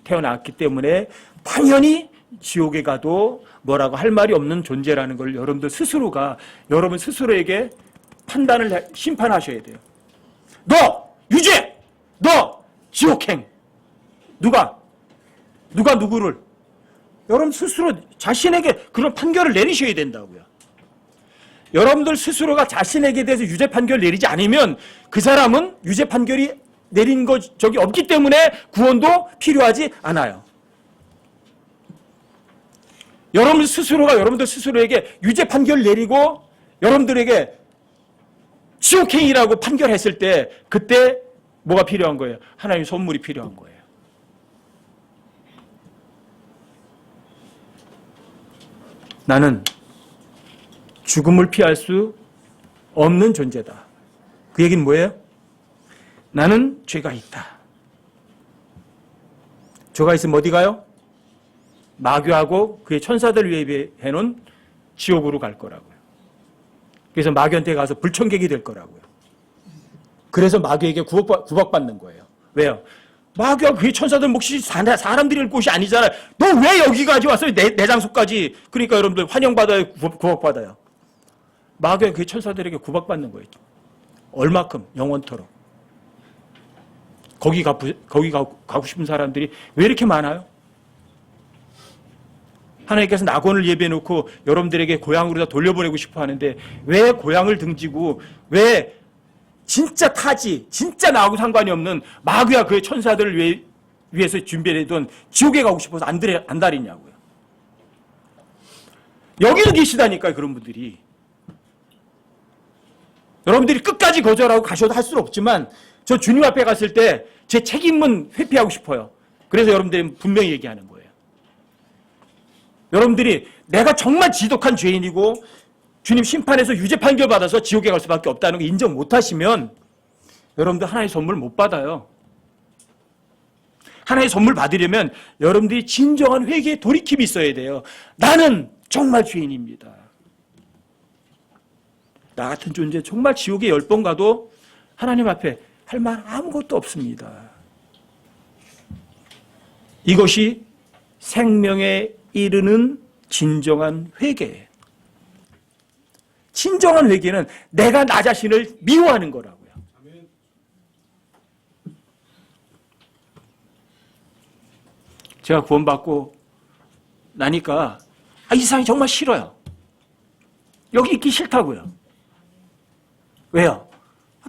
태어났기 때문에 당연히 지옥에 가도 뭐라고 할 말이 없는 존재라는 걸 여러분들 스스로가 여러분 스스로에게 심판하셔야 돼요. 너 유죄! 너 지옥행! 누가 누구를? 여러분 스스로 자신에게 그런 판결을 내리셔야 된다고요. 여러분들 스스로가 자신에게 대해서 유죄 판결을 내리지 않으면 그 사람은 유죄 판결이 내린 적이 없기 때문에 구원도 필요하지 않아요. 여러분들 스스로가 여러분들 스스로에게 유죄 판결을 내리고 여러분들에게 지옥행이라고 판결했을 때 그때 뭐가 필요한 거예요? 하나님의 선물이 필요한 거예요. 나는 죽음을 피할 수 없는 존재다. 그 얘기는 뭐예요? 나는 죄가 있다. 죄가 있으면 어디 가요? 마귀하고 그의 천사들 예비해 놓은 지옥으로 갈 거라고요. 그래서 마귀한테 가서 불청객이 될 거라고요. 그래서 마귀에게 구박받는 거예요. 왜요? 마귀하고 그의 천사들 몫이 사람들이 올 곳이 아니잖아요. 너 왜 여기까지 왔어요? 내 장소까지. 그러니까 여러분들 환영받아요? 구박받아요? 마귀와 그의 천사들에게 구박받는 거예요. 얼마큼? 영원토록. 거기 가고 싶은 사람들이 왜 이렇게 많아요? 하나님께서 낙원을 예비해 놓고 여러분들에게 고향으로 다 돌려보내고 싶어 하는데 왜 고향을 등지고 왜 진짜 타지, 진짜 나하고 상관이 없는 마귀와 그의 천사들을 위해서 준비해둔 지옥에 가고 싶어서 안달이냐고요. 여기는 계시다니까요, 그런 분들이. 여러분들이 끝까지 거절하고 가셔도 할 수는 없지만 저 주님 앞에 갔을 때 제 책임은 회피하고 싶어요. 그래서 여러분들이 분명히 얘기하는 거예요. 여러분들이 내가 정말 지독한 죄인이고 주님 심판에서 유죄 판결 받아서 지옥에 갈 수밖에 없다는 거 인정 못하시면 여러분들 하나의 선물 못 받아요. 하나의 선물 받으려면 여러분들이 진정한 회개의 돌이킴이 있어야 돼요. 나는 정말 죄인입니다. 나 같은 존재 정말 지옥에 10번 가도 하나님 앞에 할 말 아무것도 없습니다. 이것이 생명에 이르는 진정한 회개예요. 진정한 회개는 내가 나 자신을 미워하는 거라고요. 제가 구원받고 나니까 이 세상이 정말 싫어요. 여기 있기 싫다고요. 왜요?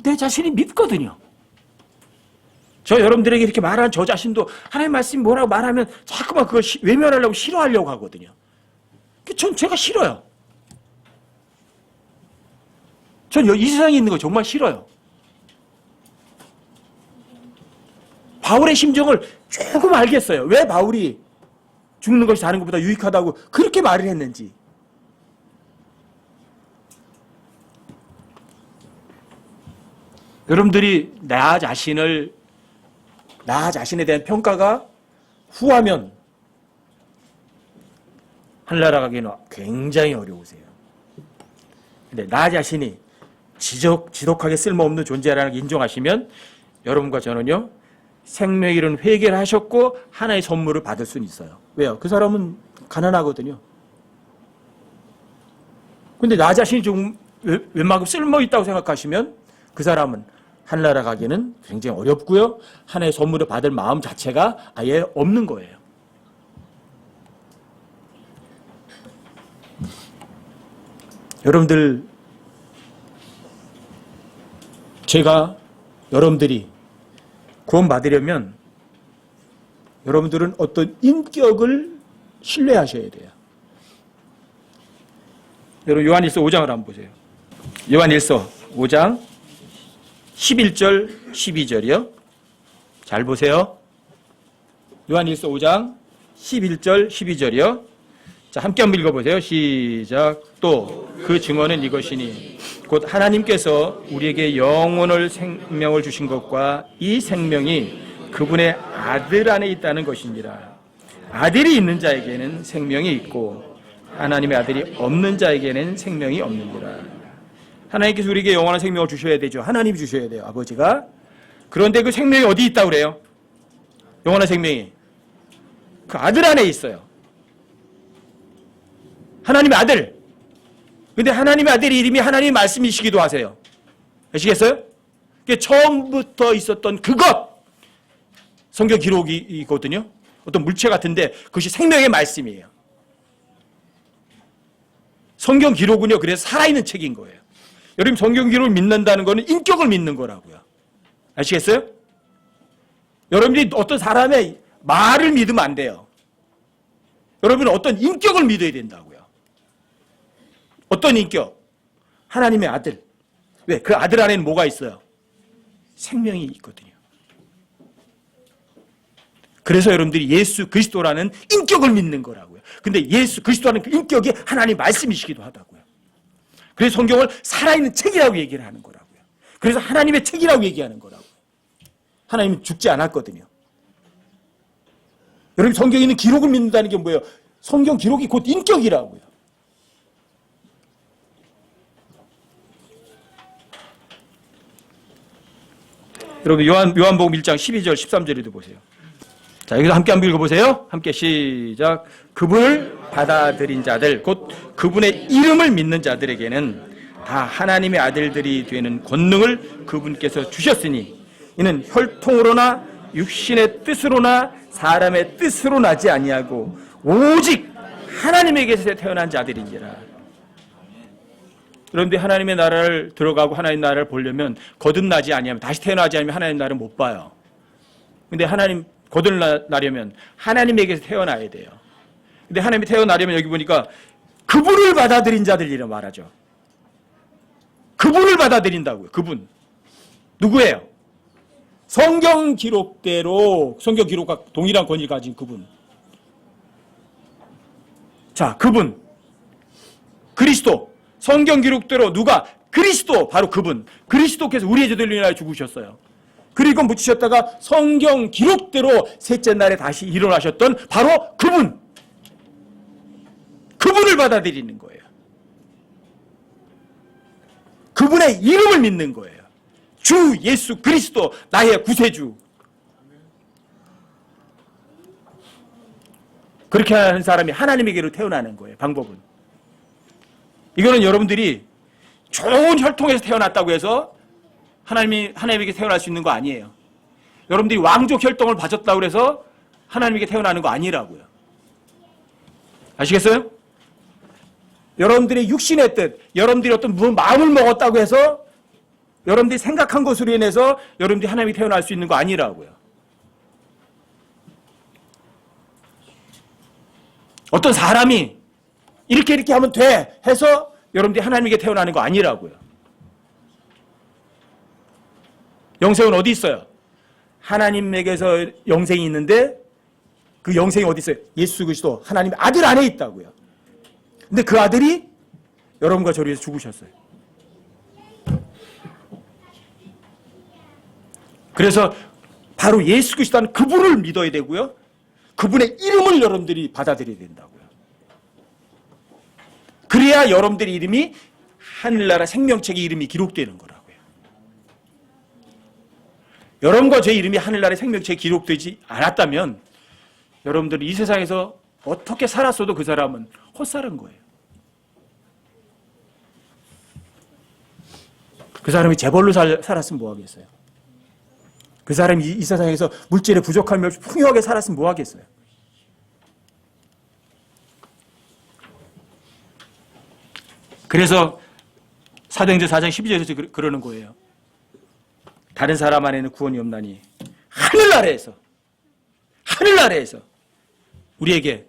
내 자신이 밉거든요. 저 여러분들에게 이렇게 말하는 저 자신도 하나님 말씀이 뭐라고 말하면 자꾸만 그걸 외면하려고 싫어하려고 하거든요. 전 제가 싫어요. 전 이 세상에 있는 거 정말 싫어요. 바울의 심정을 조금 알겠어요. 왜 바울이 죽는 것이 사는 것보다 유익하다고 그렇게 말을 했는지. 여러분들이 나 자신에 대한 평가가 후하면 하늘나라 가기는 굉장히 어려우세요. 근데 나 자신이 지독하게 쓸모없는 존재라는 걸 인정하시면 여러분과 저는요, 생명에 이르는 회개를 하셨고 하나의 선물을 받을 수는 있어요. 왜요? 그 사람은 가난하거든요. 근데 나 자신이 좀 웬만큼 쓸모있다고 생각하시면 그 사람은 하늘나라 가기는 굉장히 어렵고요. 하나의 선물을 받을 마음 자체가 아예 없는 거예요. 여러분들, 제가 여러분들이 구원받으려면 여러분들은 어떤 인격을 신뢰하셔야 돼요. 여러분 요한일서 5장을 한번 보세요. 요한일서 5장 11절 12절이요. 잘 보세요. 요한일서 5장 11절 12절이요. 자, 함께 한번 읽어보세요. 시작. 또 그 증언은 이것이니 곧 하나님께서 우리에게 영원한 생명을 주신 것과 이 생명이 그분의 아들 안에 있다는 것이니라. 아들이 있는 자에게는 생명이 있고 하나님의 아들이 없는 자에게는 생명이 없느니라. 하나님께서 우리에게 영원한 생명을 주셔야 되죠. 하나님이 주셔야 돼요. 아버지가. 그런데 그 생명이 어디 있다고 그래요? 영원한 생명이 그 아들 안에 있어요. 하나님의 아들. 근데 하나님의 아들의 이름이 하나님의 말씀이시기도 하세요. 아시겠어요? 처음부터 있었던 그것. 성경 기록이 있거든요. 어떤 물체 같은데 그것이 생명의 말씀이에요. 성경 기록은요, 그래서 살아있는 책인 거예요. 여러분, 성경 기록을 믿는다는 거는 인격을 믿는 거라고요. 아시겠어요? 여러분이 어떤 사람의 말을 믿으면 안 돼요. 여러분은 어떤 인격을 믿어야 된다고요. 어떤 인격? 하나님의 아들. 왜? 그 아들 안에는 뭐가 있어요? 생명이 있거든요. 그래서 여러분들이 예수 그리스도라는 인격을 믿는 거라고요. 근데 예수 그리스도라는 그 인격이 하나님 말씀이시기도 하다고요. 그래서 성경을 살아있는 책이라고 얘기를 하는 거라고요. 그래서 하나님의 책이라고 얘기하는 거라고요. 하나님은 죽지 않았거든요. 여러분, 성경에 있는 기록을 믿는다는 게 뭐예요? 성경 기록이 곧 인격이라고요. 여러분, 요한복음 1장 12절 13절에도 보세요. 자, 여기서 함께 한번 읽어보세요. 함께 시작. 그분을 받아들인 자들, 곧 그분의 이름을 믿는 자들에게는 다 하나님의 아들들이 되는 권능을 그분께서 주셨으니 이는 혈통으로나 육신의 뜻으로나 사람의 뜻으로 나지 아니하고 오직 하나님에게서 태어난 자들인지라. 그런데 하나님의 나라를 들어가고 하나님 나라를 보려면 거듭나지 아니하면, 다시 태어나지 않으면 하나님 나라를 못 봐요. 근데 하나님 거듭나려면 하나님에게서 태어나야 돼요. 근데 하나님이 태어나려면 여기 보니까 그분을 받아들인 자들이라 말하죠. 그분을 받아들인다고요. 그분. 누구예요? 성경 기록대로, 성경 기록과 동일한 권위를 가진 그분. 자, 그분. 그리스도. 성경 기록대로 누가? 그리스도. 바로 그분. 그리스도께서 우리의 죄들을 인하여 죽으셨어요. 그리고 묻히셨다가 성경 기록대로 셋째 날에 다시 일어나셨던 바로 그분. 그분을 받아들이는 거예요. 그분의 이름을 믿는 거예요. 주 예수 그리스도, 나의 구세주. 그렇게 하는 사람이 하나님에게로 태어나는 거예요. 방법은. 이거는 여러분들이 좋은 혈통에서 태어났다고 해서 하나님에게 태어날 수 있는 거 아니에요. 여러분들이 왕족 혈통을 받았다고 해서 하나님에게 태어나는 거 아니라고요. 아시겠어요? 여러분들의 육신의 뜻, 여러분들이 어떤 마음을 먹었다고 해서 여러분들이 생각한 것으로 인해서 여러분들이 하나님이 태어날 수 있는 거 아니라고요. 어떤 사람이 이렇게 하면 돼 해서 여러분들이 하나님에게 태어나는 거 아니라고요. 영생은 어디 있어요? 하나님에게서 영생이 있는데 그 영생이 어디 있어요? 예수 그리스도 하나님의 아들 안에 있다고요. 근데 그 아들이 여러분과 저를 위해서 죽으셨어요. 그래서 바로 예수 그리스도는 그분을 믿어야 되고요. 그분의 이름을 여러분들이 받아들여야 된다고요. 그래야 여러분들의 이름이 하늘나라 생명책의 이름이 기록되는 거라고요. 여러분과 제 이름이 하늘나라 생명책에 기록되지 않았다면 여러분들이 이 세상에서 어떻게 살았어도 그 사람은 헛살은 거예요. 그 사람이 재벌로 살았으면 뭐 하겠어요? 그 사람이 이 세상에서 물질의 부족함이 없이 풍요하게 살았으면 뭐 하겠어요? 그래서 사도행전 4장 12절에서 그러는 거예요. 다른 사람 안에는 구원이 없나니 하늘나라에서 우리에게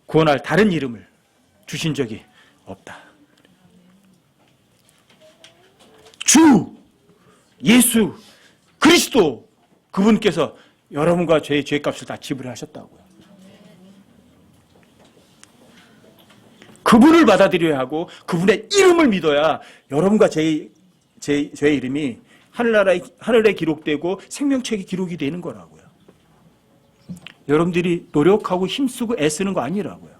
구원할 다른 이름을 주신 적이 없다. 주 예수 그리스도 그분께서 여러분과 저의 죄값을 다 지불하셨다고요. 그분을 받아들여야 하고 그분의 이름을 믿어야 여러분과 저의 이름이 하늘에 기록되고 생명책에 기록이 되는 거라고요. 여러분들이 노력하고 힘쓰고 애쓰는 거 아니라고요.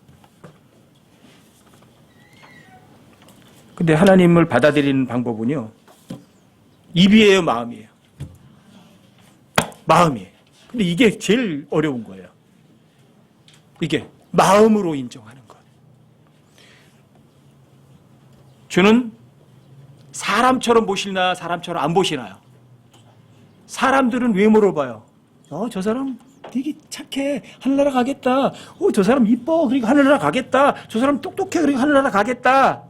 근데 하나님을 받아들이는 방법은요, 입이에요, 마음이에요? 마음이에요. 근데 이게 제일 어려운 거예요. 이게 마음으로 인정하는 것. 주는 사람처럼 보시나 사람처럼 안 보시나요? 사람들은 외모를 봐요. 저 사람 되게 착해. 하늘나라 가겠다. 저 사람 이뻐. 그러니까 하늘나라 가겠다. 저 사람 똑똑해. 그러니까 하늘나라 가겠다.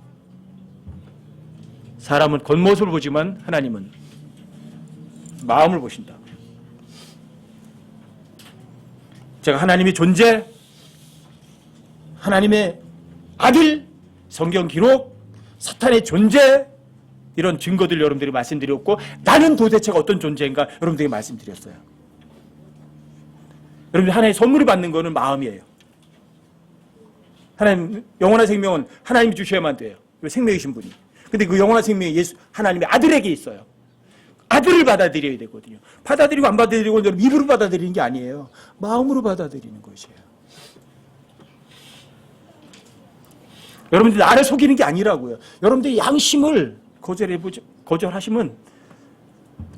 사람은 겉모습을 보지만 하나님은 마음을 보신다고요. 제가 하나님의 존재, 하나님의 아들, 성경 기록, 사탄의 존재, 이런 증거들 여러분들이 말씀드렸고, 나는 도대체가 어떤 존재인가 여러분들에게 말씀드렸어요. 여러분들 하나님의 선물을 받는 것은 마음이에요. 하나님, 영원한 생명은 하나님이 주셔야만 돼요. 생명이신 분이. 근데 그 영원한 생명이 예수, 하나님의 아들에게 있어요. 아들을 받아들여야 되거든요. 받아들이고 안 받아들이고 입으로 받아들이는 게 아니에요. 마음으로 받아들이는 것이에요. 여러분들 나를 속이는 게 아니라고요. 여러분들이 양심을 거절하시면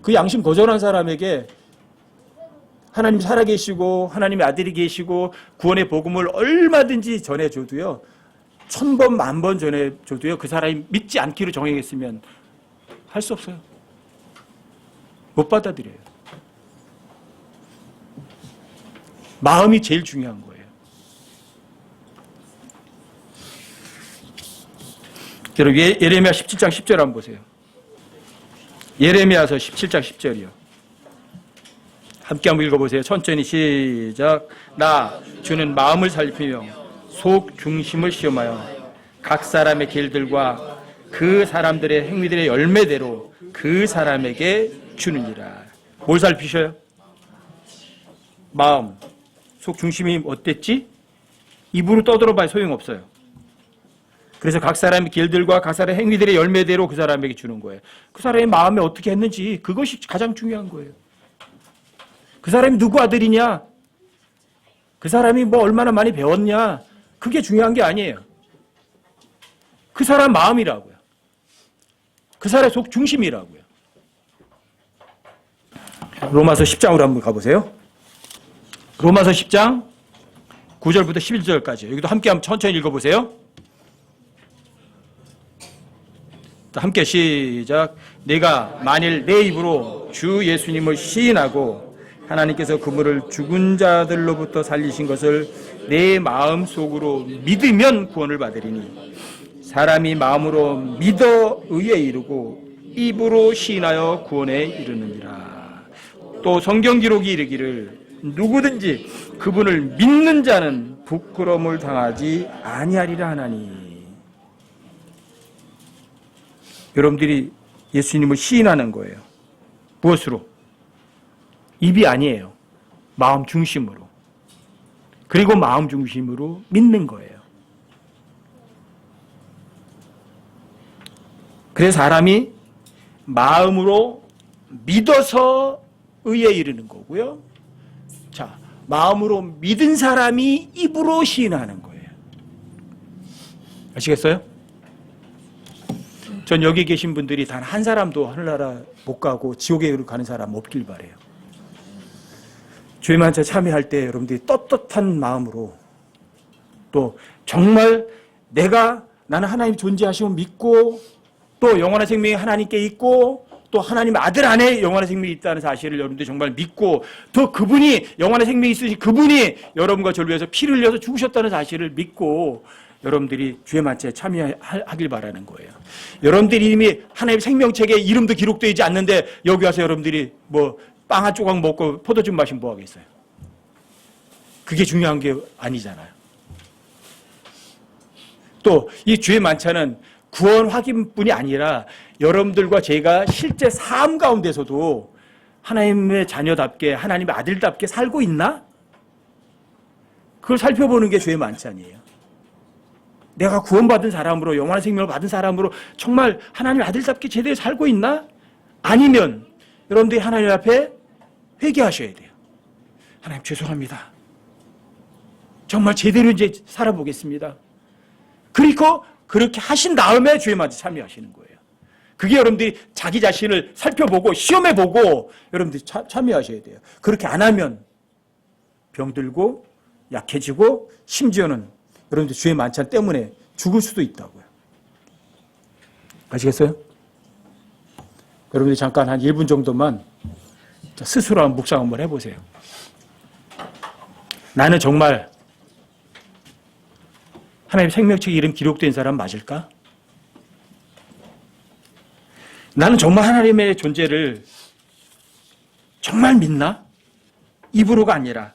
그 양심 거절한 사람에게 하나님 살아계시고 하나님의 아들이 계시고 구원의 복음을 얼마든지 전해줘도요, 1000번, 10,000번 전해줘도요, 그 사람이 믿지 않기로 정했으면 할 수 없어요. 못 받아들여요. 마음이 제일 중요한 거예요. 여러분 예레미야 17장 10절 한번 보세요. 예레미야서 17장 10절이요. 함께 한번 읽어보세요. 천천히 시작. 나 주는 마음을 살피며 속 중심을 시험하여 각 사람의 길들과 그 사람들의 행위들의 열매대로 그 사람에게 주느니라. 뭘 살피셔요? 마음, 속 중심이 어땠지? 입으로 떠들어봐야 소용없어요. 그래서 각 사람의 길들과 각 사람의 행위들의 열매대로 그 사람에게 주는 거예요. 그 사람의 마음에 어떻게 했는지 그것이 가장 중요한 거예요. 그 사람이 누구 아들이냐? 그 사람이 뭐 얼마나 많이 배웠냐? 그게 중요한 게 아니에요. 그 사람 마음이라고요. 그 사람의 속 중심이라고요. 로마서 10장으로 한번 가보세요. 로마서 10장 9절부터 11절까지. 여기도 함께 한번 천천히 읽어보세요. 함께 시작. 내가 만일 내 입으로 주 예수님을 시인하고 하나님께서 그분을 죽은 자들로부터 살리신 것을 내 마음속으로 믿으면 구원을 받으리니 사람이 마음으로 믿어 의에 이르고 입으로 시인하여 구원에 이르느니라. 또 성경 기록이 이르기를 누구든지 그분을 믿는 자는 부끄러움을 당하지 아니하리라 하나니. 여러분들이 예수님을 시인하는 거예요. 무엇으로? 입이 아니에요. 마음 중심으로. 그리고 마음 중심으로 믿는 거예요. 그래서 사람이 마음으로 믿어서 의에 이르는 거고요. 자, 마음으로 믿은 사람이 입으로 시인하는 거예요. 아시겠어요? 전 여기 계신 분들이 단 한 사람도 하늘나라 못 가고 지옥에 가는 사람 없길 바래요. 주님한테 참여할 때 여러분들이 떳떳한 마음으로 또 정말 나는 하나님 존재하심을 믿고 또 영원한 생명이 하나님께 있고 또 하나님의 아들 안에 영원한 생명이 있다는 사실을 여러분들이 정말 믿고 또 그분이 영원한 생명이 있으신 그분이 여러분과 저를 위해서 피를 흘려서 죽으셨다는 사실을 믿고 여러분들이 주의 만찬에 참여하길 바라는 거예요. 여러분들이 이미 하나님의 생명책에 이름도 기록되어 있지 않는데 여기 와서 여러분들이 뭐 빵 한 조각 먹고 포도주 마시면 뭐 하겠어요? 그게 중요한 게 아니잖아요. 또 이 주의 만찬은 구원 확인뿐이 아니라 여러분들과 제가 실제 삶 가운데서도 하나님의 자녀답게 하나님의 아들답게 살고 있나? 그걸 살펴보는 게 주의 만찬이에요. 내가 구원받은 사람으로 영원한 생명을 받은 사람으로 정말 하나님의 아들답게 제대로 살고 있나? 아니면 여러분들이 하나님 앞에 회개하셔야 돼요. 하나님 죄송합니다. 정말 제대로 이제 살아보겠습니다. 그리고 그렇게 하신 다음에 주의 만찬에 참여하시는 거예요. 그게 여러분들이 자기 자신을 살펴보고 시험해보고 여러분들이 참여하셔야 돼요. 그렇게 안 하면 병들고 약해지고 심지어는 여러분들 주의 만찬 때문에 죽을 수도 있다고요. 아시겠어요? 여러분들이 잠깐 한 1분 정도만 스스로 한번 묵상 한번 해보세요. 나는 정말 하나님의 생명책 이름 기록된 사람 맞을까? 나는 정말 하나님의 존재를 정말 믿나? 입으로가 아니라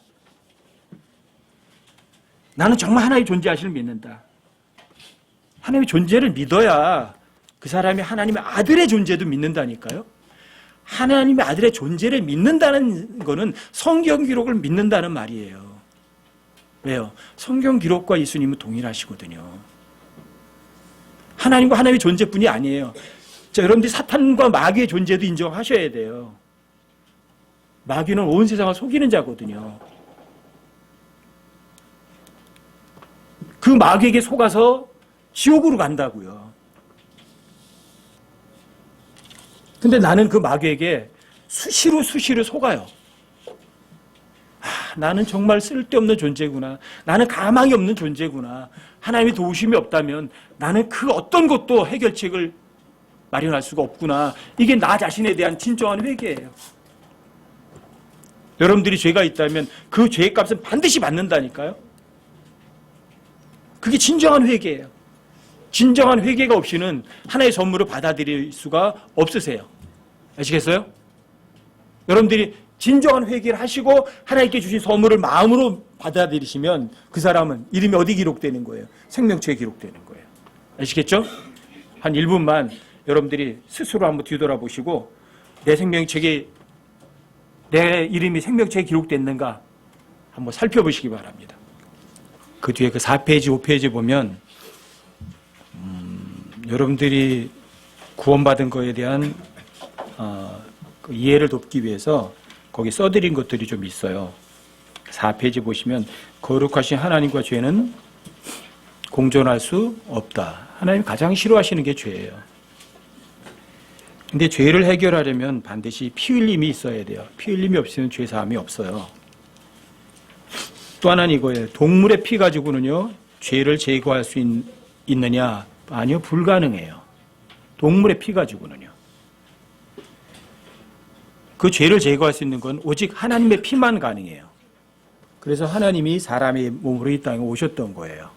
나는 정말 하나님의 존재하심을 믿는다. 하나님의 존재를 믿어야 그 사람이 하나님의 아들의 존재도 믿는다니까요. 하나님의 아들의 존재를 믿는다는 거는 성경 기록을 믿는다는 말이에요. 왜요? 성경 기록과 예수님은 동일하시거든요. 하나님과 하나님의 존재뿐이 아니에요. 자, 여러분들이 사탄과 마귀의 존재도 인정하셔야 돼요. 마귀는 온 세상을 속이는 자거든요. 그 마귀에게 속아서 지옥으로 간다고요. 근데 나는 그 마귀에게 수시로 속아요. 나는 정말 쓸데없는 존재구나. 나는 가망이 없는 존재구나. 하나님의 도우심이 없다면 나는 그 어떤 것도 해결책을 마련할 수가 없구나. 이게 나 자신에 대한 진정한 회개예요. 여러분들이 죄가 있다면 그 죄의 값은 반드시 받는다니까요. 그게 진정한 회개예요. 진정한 회개가 없이는 하나의 선물을 받아들일 수가 없으세요. 아시겠어요? 여러분들이 진정한 회개를 하시고 하나님께 주신 선물을 마음으로 받아들이시면 그 사람은 이름이 어디 기록되는 거예요? 생명책에 기록되는 거예요. 아시겠죠? 한 1분만 여러분들이 스스로 한번 뒤돌아보시고 내 생명책에 내 이름이 생명책에 기록됐는가 한번 살펴보시기 바랍니다. 그 뒤에 그 4페이지, 5페이지 보면 여러분들이 구원받은 거에 대한 그 이해를 돕기 위해서 거기 써드린 것들이 좀 있어요. 4페이지 보시면 거룩하신 하나님과 죄는 공존할 수 없다. 하나님 가장 싫어하시는 게 죄예요. 근데 죄를 해결하려면 반드시 피 흘림이 있어야 돼요. 피 흘림이 없으면 죄 사함이 없어요. 또 하나는 이거예요. 동물의 피 가지고는요, 죄를 제거할 수 있느냐? 아니요, 불가능해요. 동물의 피 가지고는요. 그 죄를 제거할 수 있는 건 오직 하나님의 피만 가능해요. 그래서 하나님이 사람의 몸으로 이 땅에 오셨던 거예요.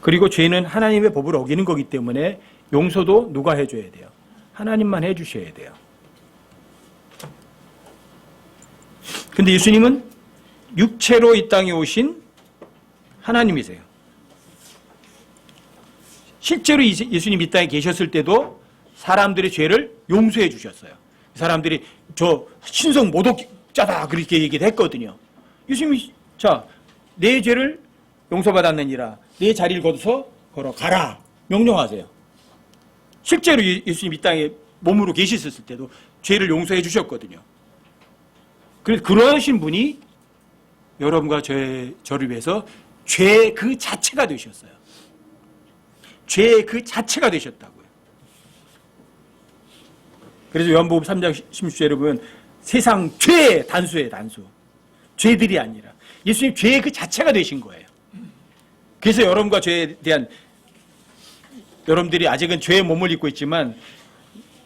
그리고 죄는 하나님의 법을 어기는 거기 때문에 용서도 누가 해줘야 돼요? 하나님만 해주셔야 돼요. 근데 예수님은 육체로 이 땅에 오신 하나님이세요. 실제로 예수님 이 땅에 계셨을 때도 사람들의 죄를 용서해 주셨어요. 사람들이 저 신성 모독자다 그렇게 얘기를 했거든요. 예수님이 자, 내 죄를 용서받았느니라. 내 자리를 거둬서 걸어가라. 명령하세요. 실제로 예수님 이 땅에 몸으로 계셨을 때도 죄를 용서해 주셨거든요. 그래서 그러신 분이 여러분과 저를 위해서 죄 그 자체가 되셨어요. 죄 그 자체가 되셨다고요. 그래서 요한복음 3장 16절에 보면 세상 죄의 단수예요, 단수. 죄들이 아니라 예수님 죄의 그 자체가 되신 거예요. 그래서 여러분과 죄에 대한 여러분들이 아직은 죄의 몸을 입고 있지만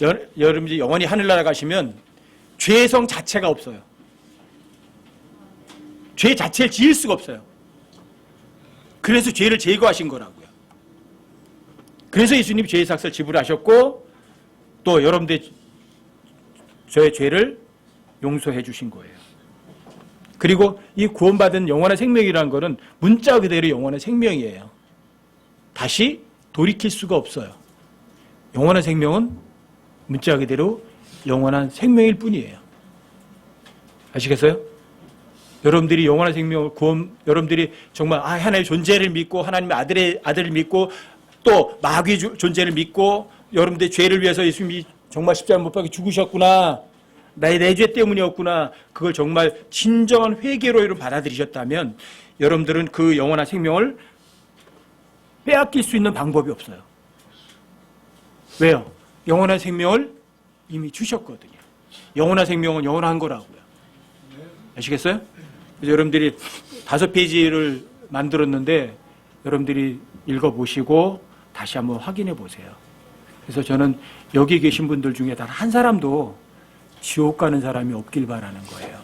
여러분들이 영원히 하늘나라 가시면 죄성 자체가 없어요. 죄 자체를 지을 수가 없어요. 그래서 죄를 제거하신 거라고요. 그래서 예수님이 죄의 삭을 지불하셨고 또 여러분들의 저의 죄를 용서해 주신 거예요. 그리고 이 구원받은 영원한 생명이라는 것은 문자 그대로 영원한 생명이에요. 다시 돌이킬 수가 없어요. 영원한 생명은 문자 그대로 영원한 생명일 뿐이에요. 아시겠어요? 여러분들이 영원한 생명을 여러분들이 정말 하나님의 존재를 믿고 하나님의 아들을 믿고 또 마귀의 존재를 믿고 여러분들의 죄를 위해서 예수님이 정말 십자가 못 박혀 죽으셨구나. 내 죄 때문이었구나. 그걸 정말 진정한 회개로 여러분 받아들이셨다면 여러분들은 그 영원한 생명을 빼앗길 수 있는 방법이 없어요. 왜요? 영원한 생명을 이미 주셨거든요. 영원한 생명은 영원한 거라고요. 아시겠어요? 그래서 여러분들이 5페이지를 만들었는데 여러분들이 읽어보시고 다시 한번 확인해 보세요. 그래서 저는 여기 계신 분들 중에 단 한 사람도 지옥 가는 사람이 없길 바라는 거예요.